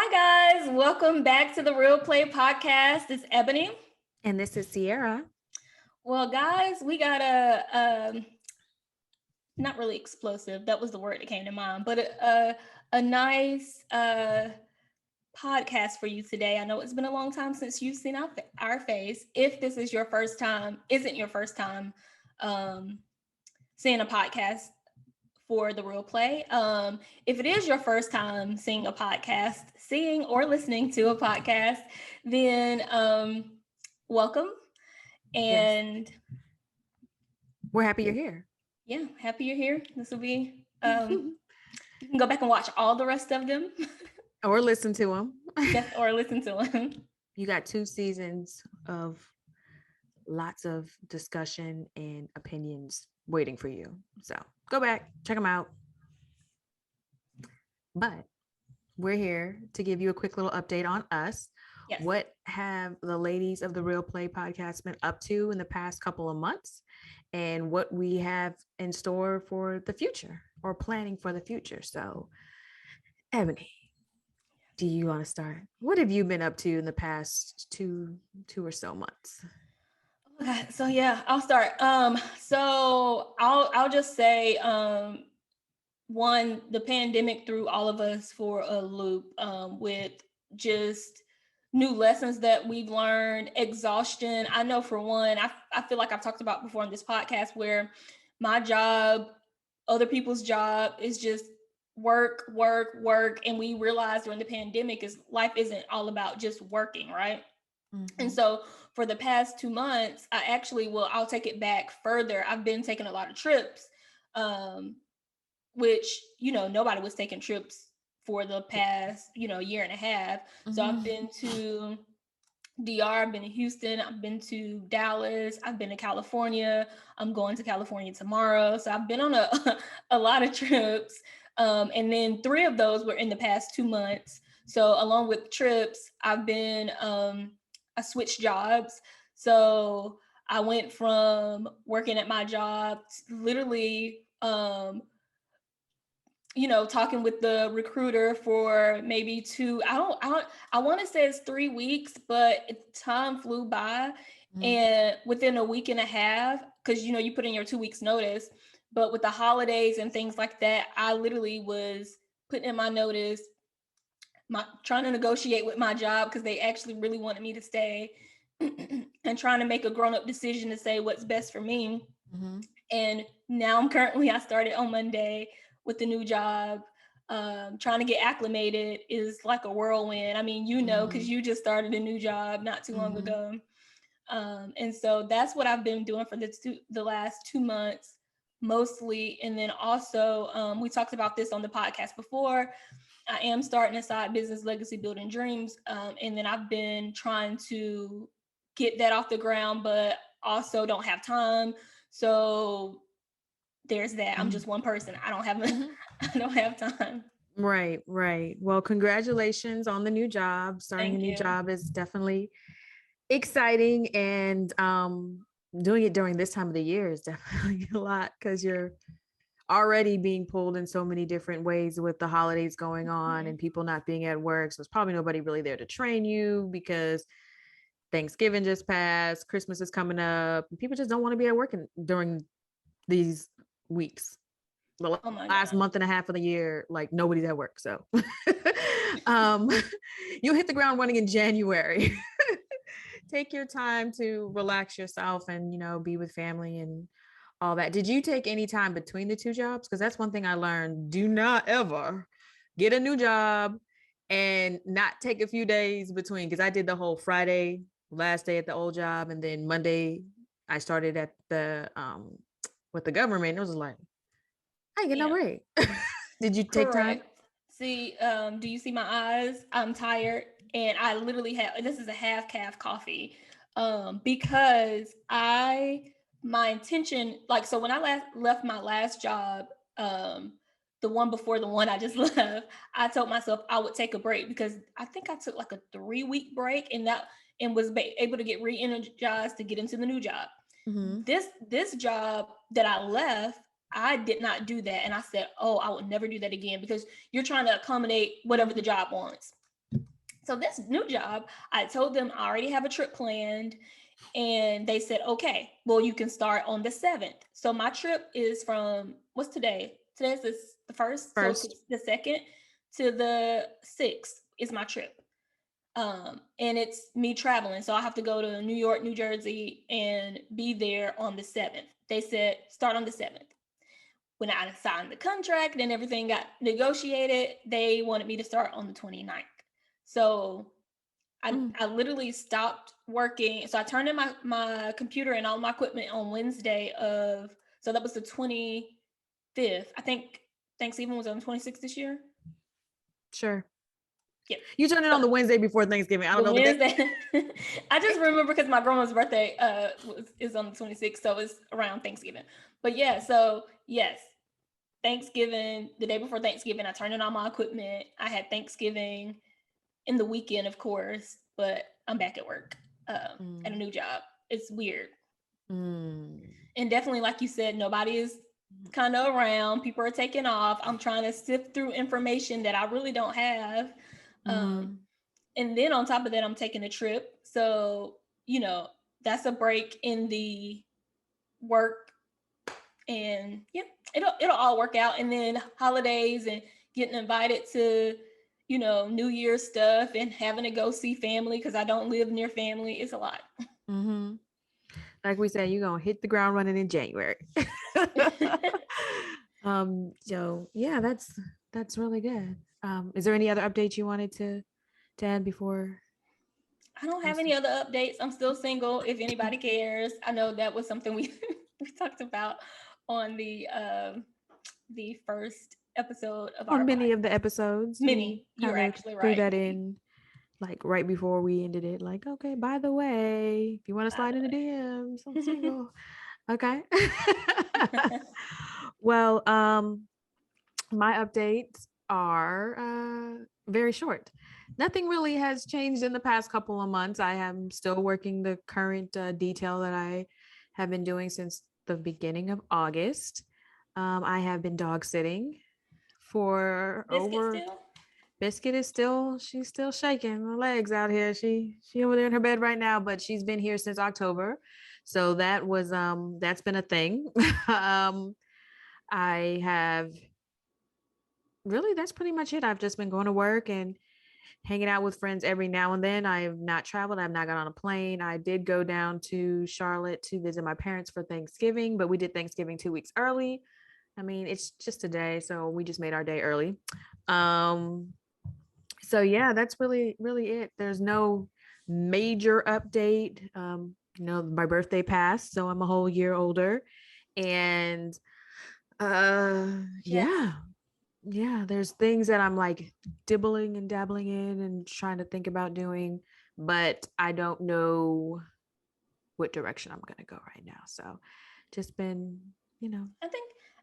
Hi guys, welcome back to the Real Play Podcast. It's Ebony. And this is Ciera. Well, guys, we got a not really explosive. That was the word that came to mind, but a nice podcast for you today. I know it's been a long time since you've seen our face. If this is your first time, isn't your first time seeing a podcast for the Real Play. If it is your first time seeing or listening to a podcast, then welcome. And yes. We're happy you're here. Yeah, happy you're here. This will be, you can go back and watch all the rest of them. Or listen to them. Yes, or listen to them. You got 2 seasons of lots of discussion and opinions waiting for you. So go back, check them out. But we're here to give you a quick little update on us. Yes. What have the ladies of the Real Play Podcast been up to in the past couple of months, and what we have in store for the future or planning for the future? So, Ebony, do you want to start? What have you been up to in the past two or so months? Okay, so yeah, I'll start. So I'll just say, one, the pandemic threw all of us for a loop, with just new lessons that we've learned, exhaustion. I know for one, I feel like I've talked about before on this podcast where my job, other people's job is just work. And we realized during the pandemic is life isn't all about just working, right? Mm-hmm. And so for the past 2 months, I'll take it back further. I've been taking a lot of trips, which, nobody was taking trips for the past, year and a half. Mm-hmm. So I've been to DR, I've been to Houston, I've been to Dallas, I've been to California. I'm going to California tomorrow. So I've been on a lot of trips. And then 3 of those were in the past 2 months. So along with trips, I've been, I switched jobs. So I went from working at my job to literally, talking with the recruiter for maybe 2, I want to say it's 3 weeks, but time flew by. Mm-hmm. And within a week and a half, because, you put in your 2 weeks notice, but with the holidays and things like that, I literally was putting in my notice, trying to negotiate with my job because they actually really wanted me to stay and trying to make a grown-up decision to say what's best for me. Mm-hmm. And now I started on Monday with the new job. Trying to get acclimated is like a whirlwind. I mean, because you just started a new job not too long ago. And so that's what I've been doing for the last 2 months mostly. And then also, we talked about this on the podcast before. I am starting a side business, Legacy Building Dreams. And then I've been trying to get that off the ground, but also don't have time. So there's that. I'm just one person. I don't have time. Right. Well, congratulations on the new job. Starting a new job is definitely exciting, and doing it during this time of the year is definitely a lot because you're already being pulled in so many different ways with the holidays going on and people not being at work. So there's probably nobody really there to train you because Thanksgiving just passed, Christmas is coming up, and people just don't want to be at work during these weeks. The last month and a half of the year, like nobody's at work. So you'll hit the ground running in January. Take your time to relax yourself and, be with family and all that. Did you take any time between the 2 jobs? Because that's one thing I learned. Do not ever get a new job and not take a few days between. Because I did the whole Friday, last day at the old job. And then Monday, I started at the, with the government. It was like, I ain't get no break. Did you take time? See, do you see my eyes? I'm tired. And I literally this is a half calf coffee, because my intention, so when I left my last job, the one before the one I just left, I told myself I would take a break because I think I took like a 3-week break and was able to get re-energized to get into the new job. Mm-hmm. This job that I left, I did not do that. And I said, I would never do that again because you're trying to accommodate whatever the job wants. So this new job, I told them I already have a trip planned, and they said, okay, well, you can start on the 7th. So my trip is from, what's today? Today's the first, so to First. the 2nd to the 6th is my trip. And it's me traveling. So I have to go to New York, New Jersey, and be there on the 7th. They said start on the 7th. When I signed the contract and everything got negotiated, they wanted me to start on the 29th. So I literally stopped working. So I turned in my computer and all my equipment on Wednesday of, so that was the 25th. I think Thanksgiving was on the 26th this year. Sure. Yeah. You turned it on the Wednesday before Thanksgiving. I don't know Wednesday. I just remember because my grandma's birthday is on the 26th, so it's around Thanksgiving. But yeah, so yes, Thanksgiving, the day before Thanksgiving, I turned in all my equipment. I had Thanksgiving in the weekend, of course, but I'm back at work at a new job. It's weird. And definitely, like you said, nobody is kind of around. People are taking off. I'm trying to sift through information that I really don't have. And then on top of that, I'm taking a trip. So, that's a break in the work. And yeah, it'll all work out. And then holidays and getting invited to, New Year's stuff and having to go see family because I don't live near family. It's a lot. Like we said, you're gonna hit the ground running in January. So yeah, that's really good. Is there any other updates you wanted to add before? I don't have any other updates. I'm still single if anybody cares. I know that was something we we talked about on the first episode of our on many podcast. of the episodes. You're actually threw right. that in like right before we ended it. Like, okay, by the way, if you want to slide in the DMs, I'm single. Okay. Well, my updates are very short. Nothing really has changed in the past couple of months. I am still working the current detail that I have been doing since the beginning of August. I have been dog sitting for Biscuit is she's still shaking her legs out here. She over there in her bed right now, but she's been here since October. So that's been a thing. I have really, that's pretty much it. I've just been going to work and hanging out with friends every now and then. I have not traveled. I've not got on a plane. I did go down to Charlotte to visit my parents for Thanksgiving, but we did Thanksgiving 2 weeks early. I mean, it's just a day, so we just made our day early. So yeah, that's really, really it. There's no major update. My birthday passed, so I'm a whole year older. And yeah, there's things that I'm like dibbling and dabbling in and trying to think about doing, but I don't know what direction I'm gonna go right now. So just been,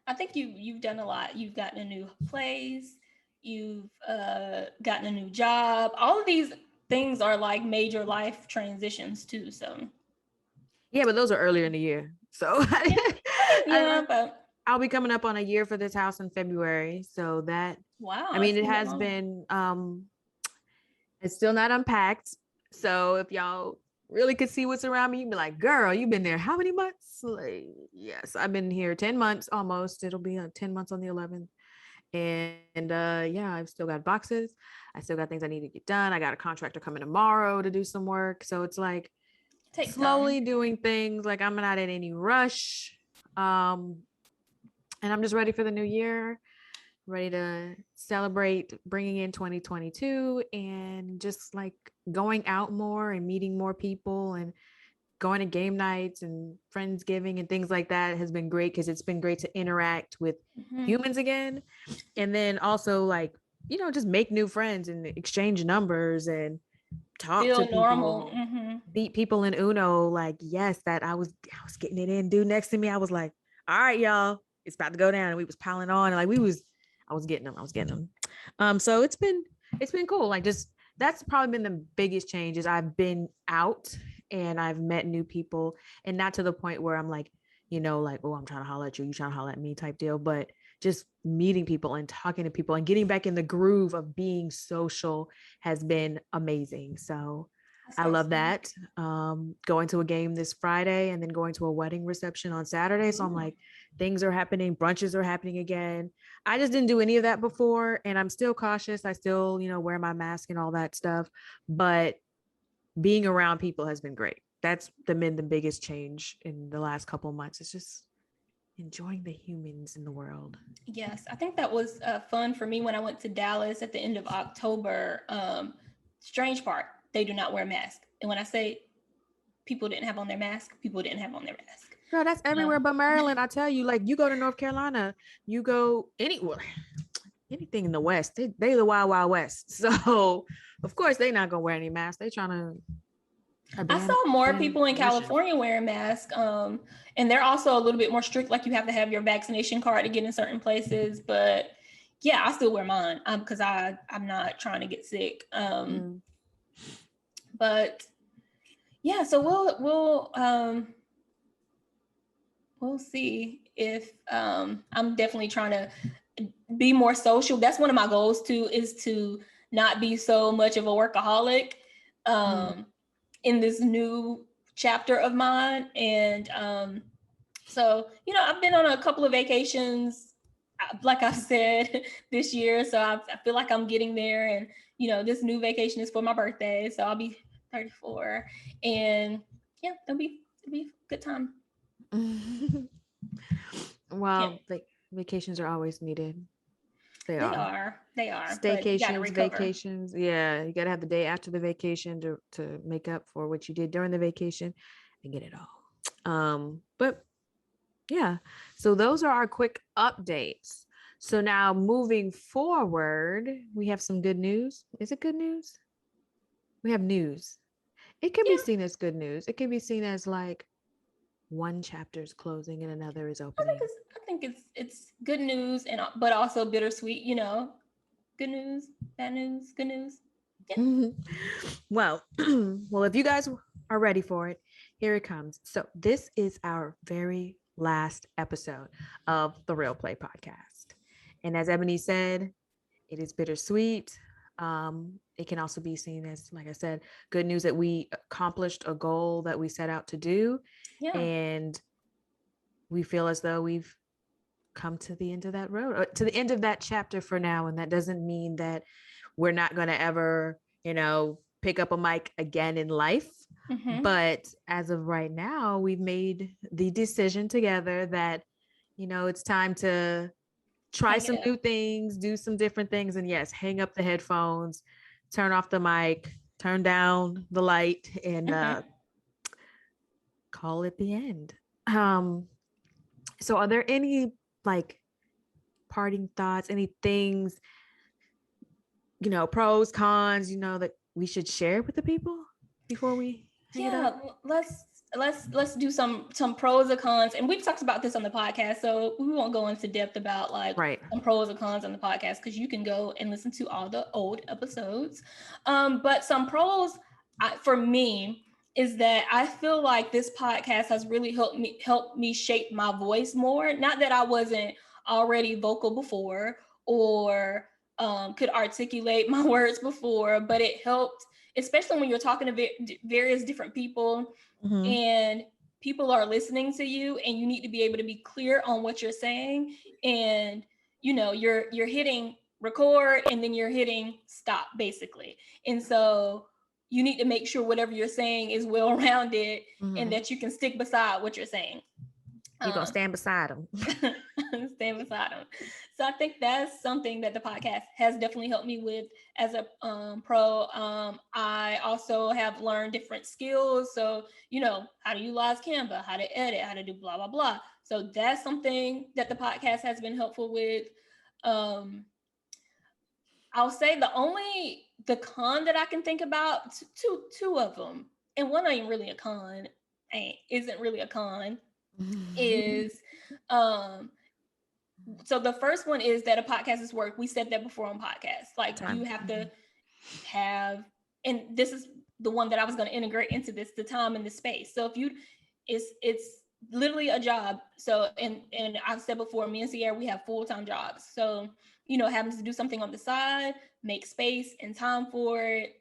I think you've done a lot. You've gotten a new place, you've gotten a new job. All of these things are like major life transitions too. So yeah, but those are earlier in the year. So but I'll be coming up on a year for this house in February. So that, wow, I mean, it has been, it's still not unpacked. So if y'all really could see what's around me, you'd be like, girl, you've been there how many months? Like, yes, I've been here 10 months almost. It'll be 10 months on the 11th. And yeah, I've still got boxes. I still got things I need to get done. I got a contractor coming tomorrow to do some work. So it's like slowly doing things. Like I'm not in any rush. And I'm just ready for the new year, ready to celebrate bringing in 2022 and just like going out more and meeting more people and going to game nights and Friendsgiving and things like that has been great because it's been great to interact with humans again. And then also like, just make new friends and exchange numbers and talk to people, beat people in Uno. Like, yes, that I was getting it in. Dude next to me, I was like, all right, y'all, it's about to go down. And we was piling on. And like I was getting them. So it's been cool. Like just, that's probably been the biggest change is I've been out and I've met new people and not to the point where I'm like, like, oh, I'm trying to holler at you, you trying to holler at me type deal. But just meeting people and talking to people and getting back in the groove of being social has been amazing. So I love that. Going to a game this Friday and then going to a wedding reception on Saturday. So I'm like, things are happening, brunches are happening again. I just didn't do any of that before, and I'm still cautious. I still, wear my mask and all that stuff, but being around people has been great. That's been the biggest change in the last couple of months. It's just enjoying the humans in the world. Yes, I think that was fun for me when I went to Dallas at the end of October. Strange part, they do not wear masks. And when I say people didn't have on their mask, people didn't have on their mask. Girl, that's everywhere but Maryland. I tell you, like, you go to North Carolina, you go anywhere, anything in the West, they the wild, wild West. So of course they're not gonna wear any masks. They trying to I saw more people in California wearing masks, and they're also a little bit more strict. Like, you have to have your vaccination card to get in certain places. But yeah, I still wear mine because I'm not trying to get sick. But yeah, so we'll see if I'm definitely trying to be more social. That's one of my goals too, is to not be so much of a workaholic. In this new chapter of mine. And so, I've been on a couple of vacations, like I said, this year. So I feel like I'm getting there. And, this new vacation is for my birthday. So I'll be 34. And yeah, it'll be a good time. Well, vacations are always needed. They are. Staycations, vacations. Yeah, you gotta have the day after the vacation to make up for what you did during the vacation and get it all. But yeah, so those are our quick updates. So now moving forward, we have some good news. Is it good news? We have news. It can be seen as good news. It can be seen as like one chapter is closing and another is opening. I think it's good news, but also bittersweet. Good news, bad news, good news. Yeah. Well, if you guys are ready for it, here it comes. So this is our very last episode of the Real Play podcast. And as Ebony said, it is bittersweet. It can also be seen as, like I said, good news that we accomplished a goal that we set out to do. Yeah. And we feel as though we've come to the end of that road, or to the end of that chapter for now. And that doesn't mean that we're not going to ever, pick up a mic again in life. But as of right now, we've made the decision together that, it's time to try some new things, do some different things. And yes, hang up the headphones, turn off the mic, turn down the light, and call it the end. So are there any parting thoughts, any things, pros, cons, that we should share with the people before we hang it up? Let's do some pros or cons, and we've talked about this on the podcast, so we won't go into depth about some pros or cons on the podcast, because you can go and listen to all the old episodes. But some pros for me is that I feel like this podcast has really helped me shape my voice more. Not that I wasn't already vocal before or could articulate my words before, but it helped, especially when you're talking to various different people and people are listening to you, and you need to be able to be clear on what you're saying. And, you're hitting record and then you're hitting stop, basically. And so you need to make sure whatever you're saying is well-rounded and that you can stick beside what you're saying. You're going to stand beside them. Stand beside them. So I think that's something that the podcast has definitely helped me with as a pro. I also have learned different skills. So, how to utilize Canva, how to edit, how to do blah, blah, blah. So that's something that the podcast has been helpful with. I'll say the con that I can think about, two of them, and one ain't really a con, isn't really a con, is so the first one is that a podcast is work. We said that before on podcasts. You have to have, and this is the one that I was going to integrate into this, the time and the space. So if it's literally a job. So, and I've said before, me and Ciera, we have full-time jobs. So, having to do something on the side, make space and time for it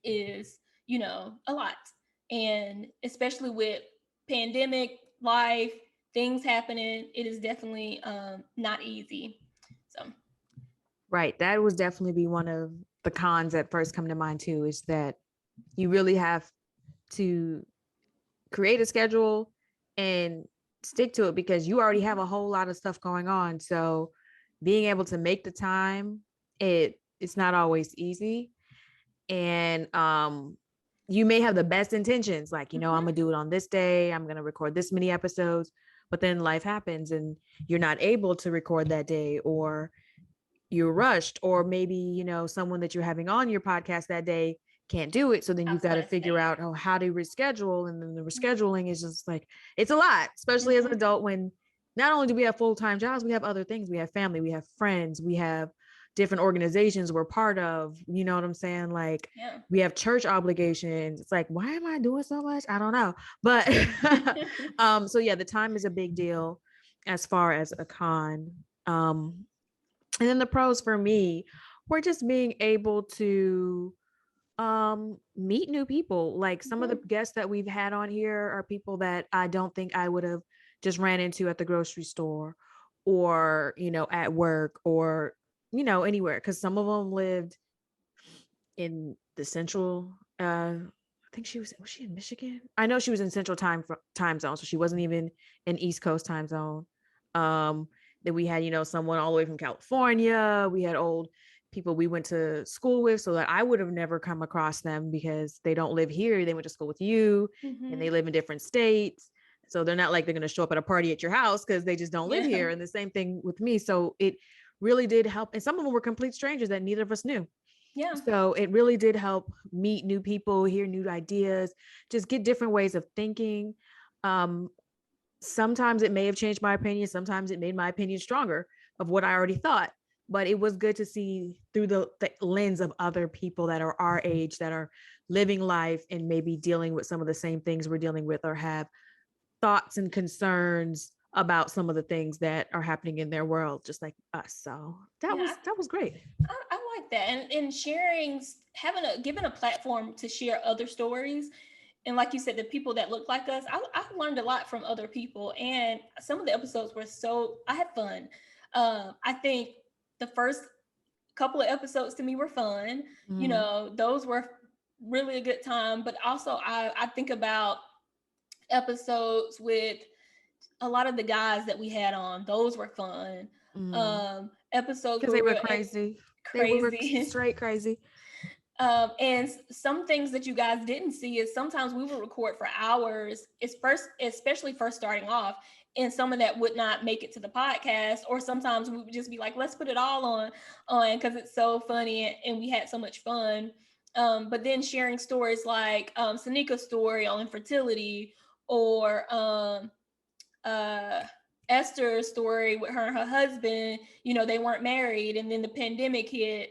is, a lot. And especially with pandemic life, things happening, it is definitely not easy. So, Right. That was definitely be one of the cons that first come to mind too, is that you really have to create a schedule and stick to it because you already have a whole lot of stuff going on. So being able to make the time, it's not always easy. And you may have the best intentions, like, I'm gonna do it on this day, I'm gonna record this many episodes, but then life happens and you're not able to record that day, or you're rushed, or maybe someone that you're having on your podcast that day can't do it, so then I you've was got to gonna figure say, out how to reschedule, and then the rescheduling is just like, it's a lot, especially as an adult, when not only do we have full-time jobs, we have other things, we have family, we have friends, we have different organizations we're part of, you know what I'm saying, like yeah. we have church obligations. It's like, why am I doing so much? I don't know, but so yeah, the time is a big deal as far as a con. And then the pros for me were just being able to meet new people. Like some of the guests that we've had on here are people that I don't think I would have just ran into at the grocery store, or at work, or anywhere, because some of them lived in the central I think was she in Michigan? I know she was in central time zone, so she wasn't even in East Coast time zone. Then we had, someone all the way from California. We had old people we went to school with, so that I would have never come across them because they don't live here. They went to school with you, and they live in different states. So they're not like they're going to show up at a party at your house because they just don't live here. And the same thing with me. So it really did help. And some of them were complete strangers that neither of us knew. Yeah. So it really did help meet new people, hear new ideas, just get different ways of thinking. Sometimes it may have changed my opinion. Sometimes it made my opinion stronger of what I already thought. But it was good to see through the lens of other people that are our age, that are living life and maybe dealing with some of the same things we're dealing with, or have thoughts and concerns about some of the things that are happening in their world, just like us. So that was great. I like that, and sharing, giving a platform to share other stories, and like you said, the people that look like us. I learned a lot from other people, and some of the episodes were I had fun. I think the first couple of episodes to me were fun. Those were really a good time. But also, I think about episodes with a lot of the guys that we had on. Those were fun. Episodes Because where they we were were crazy. They were crazy. straight crazy. And some things that you guys didn't see is sometimes we would record for hours. Especially first starting off, and some of that would not make it to the podcast, or sometimes we would just be like, let's put it all on because it's so funny and we had so much fun. But then sharing stories like Sanika's story on infertility, or uh, Esther's story with her and her husband. They weren't married, and then the pandemic hit,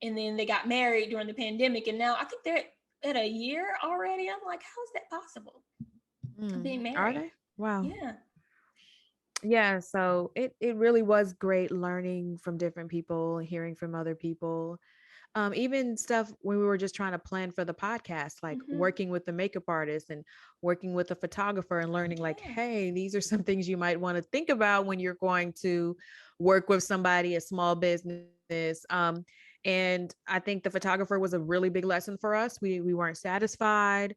and then they got married during the pandemic, and now I think they're at a year already. I'm like, how is that possible? Being married. Are they? Wow. Yeah. Yeah, so it really was great learning from different people, hearing from other people. Even stuff when we were just trying to plan for the podcast, like working with the makeup artist and working with a photographer, and learning like, hey, these are some things you might want to think about when you're going to work with somebody, a small business. And I think the photographer was a really big lesson for us. We weren't satisfied.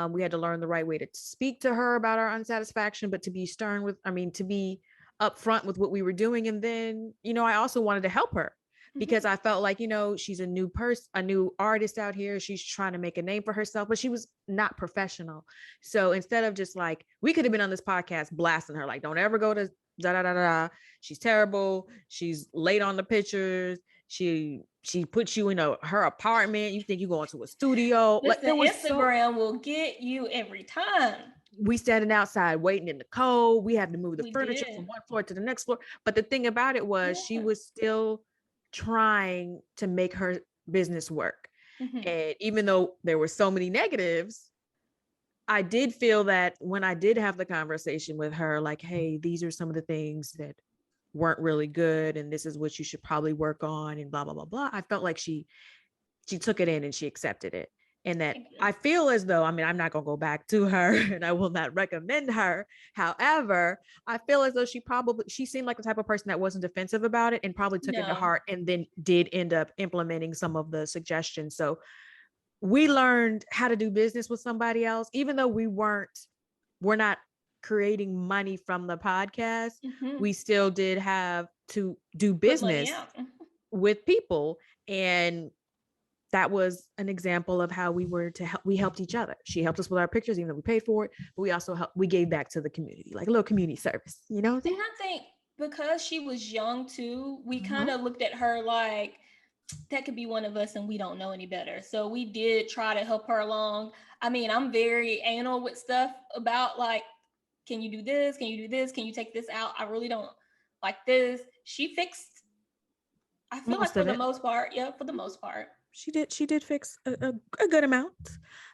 We had to learn the right way to speak to her about our unsatisfaction, but to be to be upfront with what we were doing. And then, I also wanted to help her because I felt like, she's a new person, a new artist out here. She's trying to make a name for herself, but she was not professional. So instead of just like, we could have been on this podcast blasting her, like, don't ever go to da da da da. She's terrible. She's late on the pictures. She puts you in her apartment. You think you're going to a studio. Listen, Like, there was Instagram will get you every time. We standing outside waiting in the cold. We had to move the We furniture did. from one floor to the next floor. But the thing about it was she was still trying to make her business work. And even though there were so many negatives, I did feel that when I did have the conversation with her, like, hey, these are some of the things that weren't really good, and this is what you should probably work on, and blah, blah, blah, blah. I felt like she took it in and she accepted it. And that I feel as though, I mean, I'm not going to go back to her and I will not recommend her. However, I feel as though she seemed like the type of person that wasn't defensive about it and probably took it to heart, and then did end up implementing some of the suggestions. So we learned how to do business with somebody else, even though we're not creating money from the podcast. We still did have to do business with people. And that was an example of how we helped each other. She helped us with our pictures, even though we paid for it, but we also we gave back to the community, like a little community service, And I think because she was young too, we kind of looked at her like, that could be one of us and we don't know any better. So we did try to help her along. I mean, I'm very anal with stuff about like, can you do this? Can you do this? Can you take this out? I really don't like this. She fixed, I feel like for the most part. Yeah, for the most part. She did fix a good amount.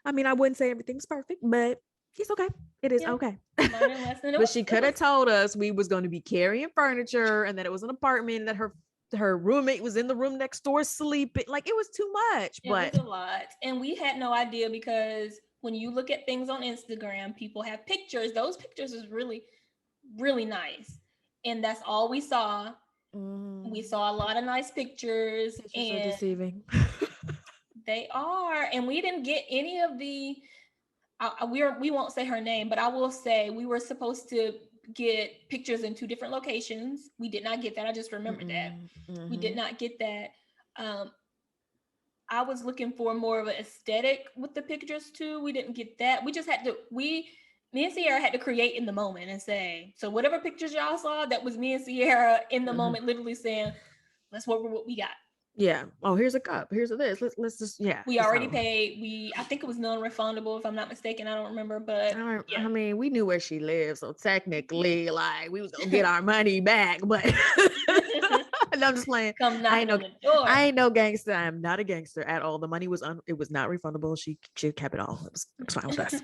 I mean, I wouldn't say everything's perfect, but it's okay. It is okay. But she could have told us we was going to be carrying furniture and that it was an apartment, and that her roommate was in the room next door sleeping. Like, it was too much. It was a lot. And we had no idea, because when you look at things on Instagram, people have pictures. Those pictures is really, really nice. And that's all we saw. We saw a lot of nice pictures. Pictures are deceiving. They are. And we didn't get any of the, we won't say her name, but I will say we were supposed to get pictures in 2 different locations. We did not get that. I just remembered that. We did not get that. I was looking for more of an aesthetic with the pictures too. We didn't get that. We just had to, me and Ciera had to create in the moment and say, so whatever pictures y'all saw, that was me and Ciera in the moment, literally saying, let's work with what we got. Yeah. Oh, here's a cup. Here's this. Let's just, yeah. We already paid. I think it was non-refundable, if I'm not mistaken. I don't remember, but yeah. I mean, we knew where she lived, so technically, like, we was gonna get our money back. But and I'm just playing. I ain't no gangster. I'm not a gangster at all. The money was it was not refundable. She kept it all. It was fine with us.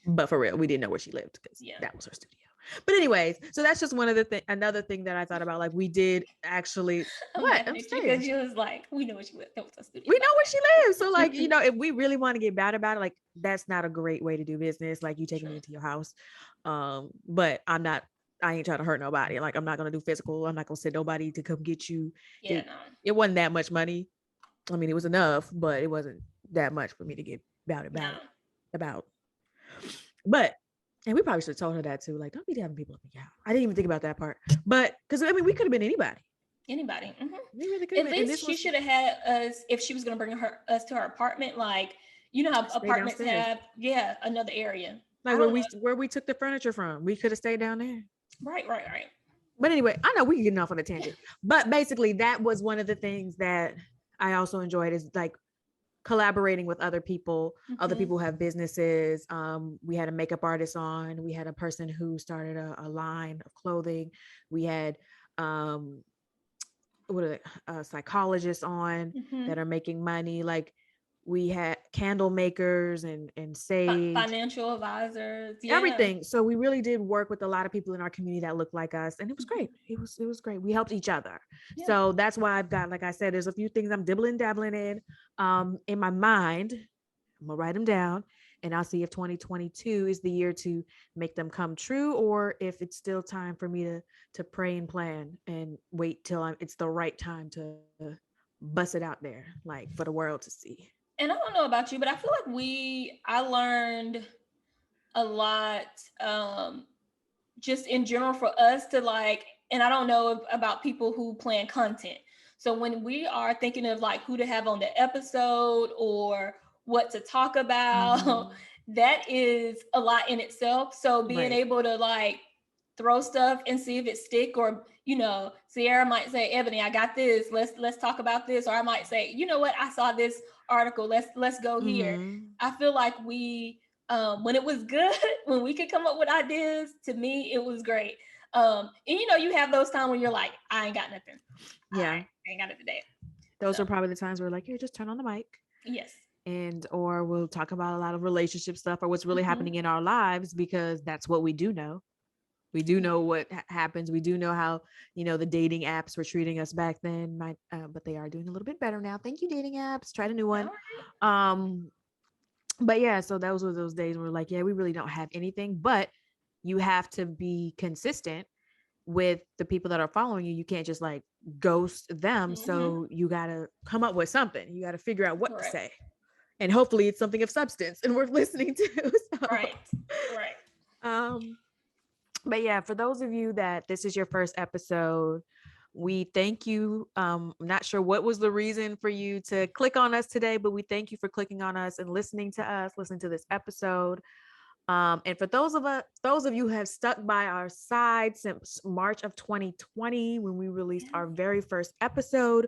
But for real, we didn't know where she lived, because that was her studio. But anyways, so that's just another thing that I thought about. Like, we did actually, because she was like, we know where she lives. We know where she lives. So, like, if we really want to get bad about it, like, that's not a great way to do business. Like, you taking me into your house. But I ain't trying to hurt nobody. Like, I'm not going to do physical. I'm not going to send nobody to come get you. Yeah, it wasn't that much money. I mean, it was enough, but it wasn't that much for me to get about. But, and we probably should have told her that too. Like, don't be having people up in your house. I didn't even think about that part. But, because, I mean, we could have been anybody. We really could. At least she should have had us, if she was going to bring us to her apartment. Like, you know how apartments downstairs have, another area. Like, where we took the furniture from. We could have stayed down there. Right. But anyway, I know we're getting off on a tangent. But basically, that was one of the things that I also enjoyed, is like collaborating with other people. Other people have businesses. We had a makeup artist on. We had a person who started a line of clothing. We had psychologists on that are making money. Like, we had candle makers and sage, financial advisors, everything. So we really did work with a lot of people in our community that looked like us, and it was great. It was great. We helped each other. So that's why I've got, like I said, there's a few things I'm dabbling in my mind. I'm gonna write them down, and I'll see if 2022 is the year to make them come true, or if it's still time for me to pray and plan and wait till it's the right time to bust it out there, like, for the world to see. And I don't know about you, but I feel like I learned a lot, just in general for us to, like, and I don't know about people who plan content. So when we are thinking of like who to have on the episode or what to talk about, that is a lot in itself. So being able to like throw stuff and see if it stick, or, Ciera might say, Ebony, I got this. Let's talk about this. Or I might say, you know what? I saw this article. Let's go here. I feel like we, when it was good, when we could come up with ideas, to me, it was great. And you have those times when you're like, I ain't got nothing. Yeah. I ain't got it today. Those are probably the times where we're like, here, just turn on the mic. Yes. and or we'll talk about a lot of relationship stuff or what's really happening Mm-hmm. in our lives, because that's what we do know. We do know what happens. We do know how, the dating apps were treating us back then. But they are doing a little bit better now. Thank you, dating apps. Tried a new All one. right. Um, but yeah, so those were those days where we're like, yeah, we really don't have anything, but you have to be consistent with the people that are following you. You can't just like ghost them. Mm-hmm. So you got to come up with something. You got to figure out what to Correct. say. And hopefully it's something of substance and worth listening to. So, Right. Right. um, but yeah, for those of you that this is your first episode, we thank you. I'm not sure what was the reason for you to click on us today, but we thank you for clicking on us and listening to us, listening to this episode. And for those of you who have stuck by our side since March of 2020, when we released Yes. our very first episode,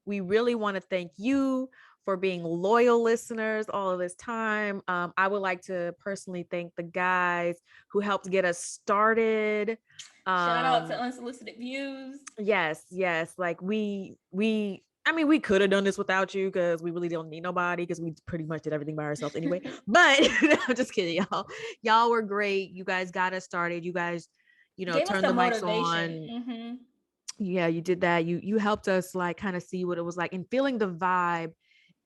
we really want to thank you for being loyal listeners all of this time. I would like to personally thank the guys who helped get us started. Shout out to Um, Unsolicited Views. yes, like I mean, we could have done this without you because we really don't need nobody because we pretty much did everything by ourselves anyway. But I'm just kidding, y'all. Y'all were great. You guys got us started. You guys, Gave us turned the some mics motivation. on. Mm-hmm. Yeah, you did that. You helped us like kind of see what it was like and feeling the vibe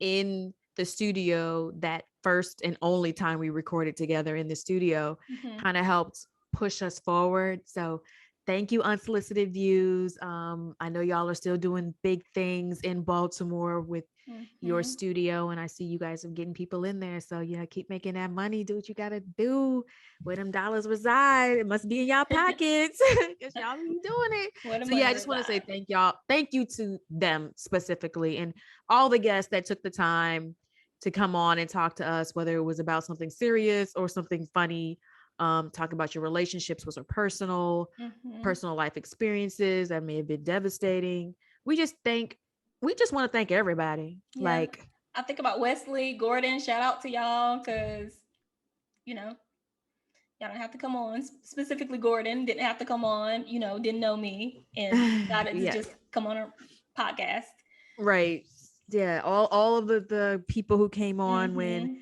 in the studio. That first and only time we recorded together in the studio Mm-hmm. kind of helped push us forward. So thank you, Unsolicited Views. I know y'all are still doing big things in Baltimore with your Mm-hmm. studio, and I see you guys are getting people in there. So yeah, keep making that money. Do what you gotta do. Where them dollars reside, it must be in y'all pockets because y'all be doing it. Where the So yeah, money I just want to say resides. thank y'all. Thank you to them specifically and all the guests that took the time to come on and talk to us, whether it was about something serious or something funny. Talk about your relationships, was Mm-hmm. personal life experiences that may have been devastating. We just want to thank everybody. Yeah. Like, I think about Wesley, Gordon. Shout out to y'all because, you know, y'all don't have to come on. Specifically, Gordon didn't have to come on, didn't know me and decided to yes, just come on a podcast. right. Yeah, all of the people who came on when Mm-hmm.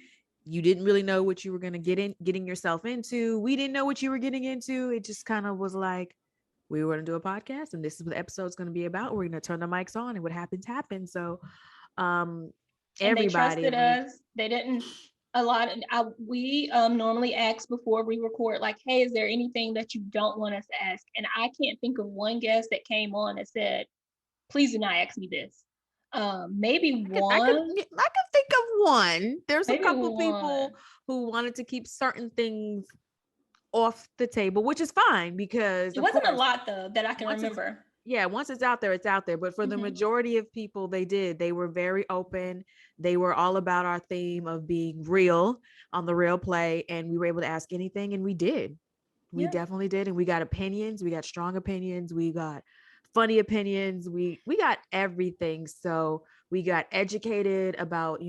you didn't really know what you were going to getting yourself into. We didn't know what you were getting into. It just kind of was like, we were going to do a podcast and this is what the episode's going to be about. We're going to turn the mics on and what happens happens. So, um, And they everybody, trusted like, us. They didn't a lot. We normally ask before we record, like, "Hey, is there anything that you don't want us to ask?" And I can't think of one guest that came on that said, "Please do not ask me this." Maybe one, I could think of one. There's a maybe couple one. people who wanted to keep certain things off the table, which is fine because It of wasn't a course lot though that I can once it's remember. once it's out there, it's out there. But for the Mm-hmm. majority of people, they were very open. They were all about our theme of being real on the real play, and we were able to ask anything, and we did. We Yeah. definitely did, and we got opinions. We got strong opinions. We got funny opinions. We got everything. So we got educated about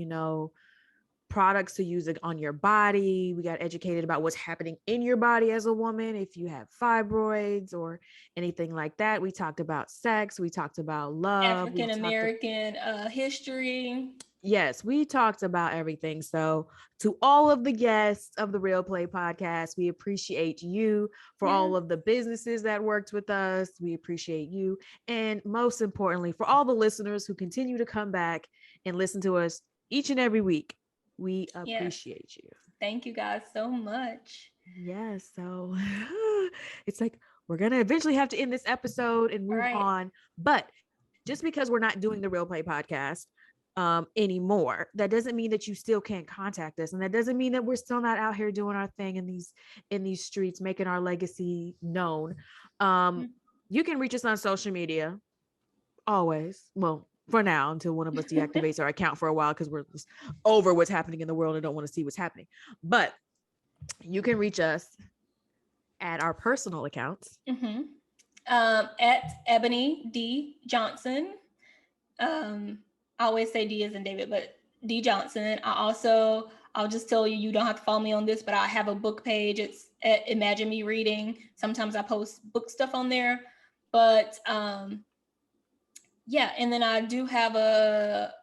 products to use on your body. We got educated about what's happening in your body as a woman, if you have fibroids or anything like that. We talked about sex. We talked about love. African American history. Yes, we talked about everything. So, to all of the guests of the Real Play podcast, we appreciate you. For Yeah. all of the businesses that worked with us, we appreciate you. And most importantly, for all the listeners who continue to come back and listen to us each and every week, we Yes. appreciate you. Thank you guys so much. Yes. So it's like we're going to eventually have to end this episode and All move right. on. But just because we're not doing the Real Play podcast anymore, that doesn't mean that you still can't contact us. And that doesn't mean that we're still not out here doing our thing in these streets, making our legacy known. Mm-hmm. You can reach us on social media always. Well, for now, until one of us deactivates our account for a while because we're just over what's happening in the world and don't want to see what's happening. But you can reach us at our personal accounts. Mm-hmm. At Ebony D Johnson. I always say D as in David, but D Johnson. I'll just tell you, you don't have to follow me on this, but I have a book page. It's at Imagine Me Reading. Sometimes I post book stuff on there, but yeah. And then I do have a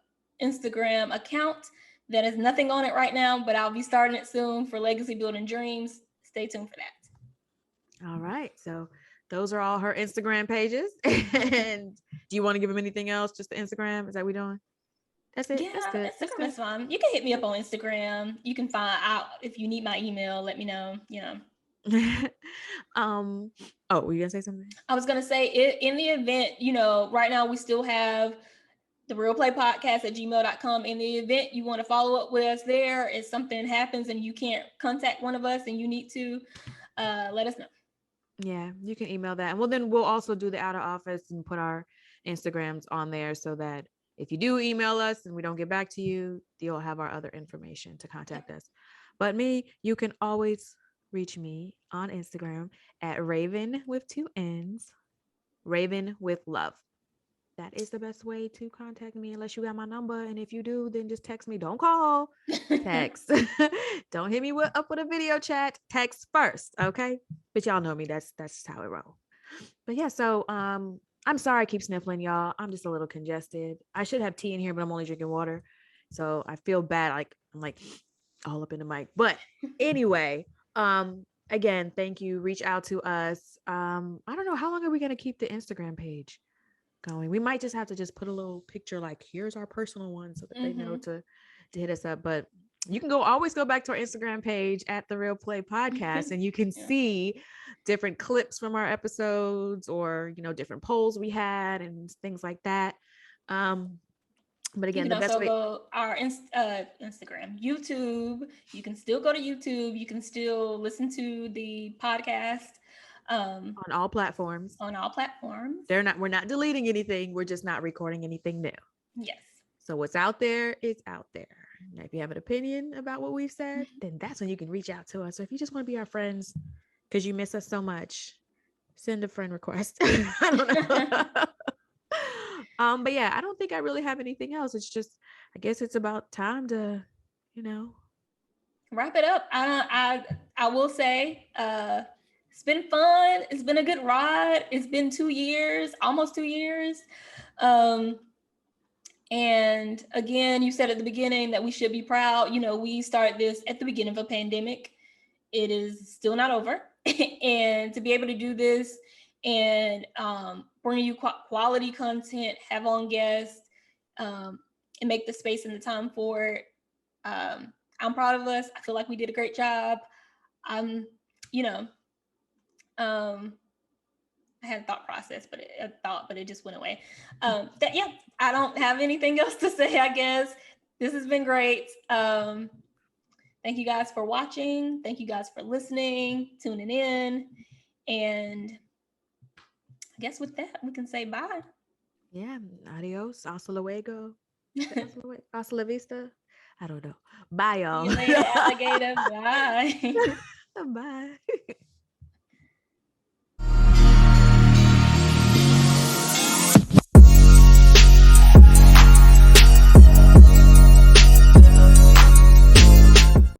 Instagram account That is nothing on it right now, but I'll be starting it soon for Legacy Building Dreams. Stay tuned for that. All right. So those are all her Instagram pages. And do you want to give them anything else? Just the Instagram? Is that what we're doing? That's it. Yeah, That's good. That's Instagram good. is fine. You can hit me up on Instagram. You can find out if you need my email. Let me know. Oh, were you gonna say something? I was gonna say in the event, right now we still have the Real Play Podcast at gmail.com. In the event you want to follow up with us there, if something happens and you can't contact one of us and you need to, let us know. Yeah, you can email that. And well, then we'll also do the out of office and put our Instagrams on there so that if you do email us and we don't get back to you, you'll have our other information to contact us. But me, you can always reach me on Instagram at Raven with 2 N's, Raven with love. That is the best way to contact me unless you got my number. And if you do, then just text me. Don't call, text. Don't hit me up with a video chat. Text first, okay? But y'all know me. That's how it rolls. But yeah, so I'm sorry I keep sniffling, y'all. I'm just a little congested. I should have tea in here, but I'm only drinking water. So I feel bad. Like I'm like all up in the mic. But anyway, again, thank you. Reach out to us. I don't know, how long are we gonna keep the Instagram page going? We might just have to just put a little picture like here's our personal one so that they know to hit us up. But you can always go back to our Instagram page at the Real Play Podcast and you can see different clips from our episodes or different polls we had and things like that. But again, you can also go our Instagram, YouTube. You can still go to YouTube. You can still listen to the podcast on all platforms. We're not deleting anything. We're just not recording anything new. Yes. So what's out there is out there. Now, if you have an opinion about what we've said, then that's when you can reach out to us. So if you just want to be our friends because you miss us so much, send a friend request. I don't know. But yeah, I don't think I really have anything else. It's just, I guess it's about time to, wrap it up. I will say, it's been fun. It's been a good ride. It's been 2 years, almost 2 years. And again, you said at the beginning that we should be proud. We started this at the beginning of a pandemic. It is still not over. And to be able to do this and bring you quality content, have on guests, and make the space and the time for it. I'm proud of us. I feel like we did a great job. I had a thought process, but it just went away. I don't have anything else to say, I guess. This has been great. Thank you guys for watching. Thank you guys for listening, tuning in. And I guess with that, we can say bye. Yeah. Adios. Hasta luego. Hasta la vista. I don't know. Bye, y'all. See you later, alligator. Bye. Bye.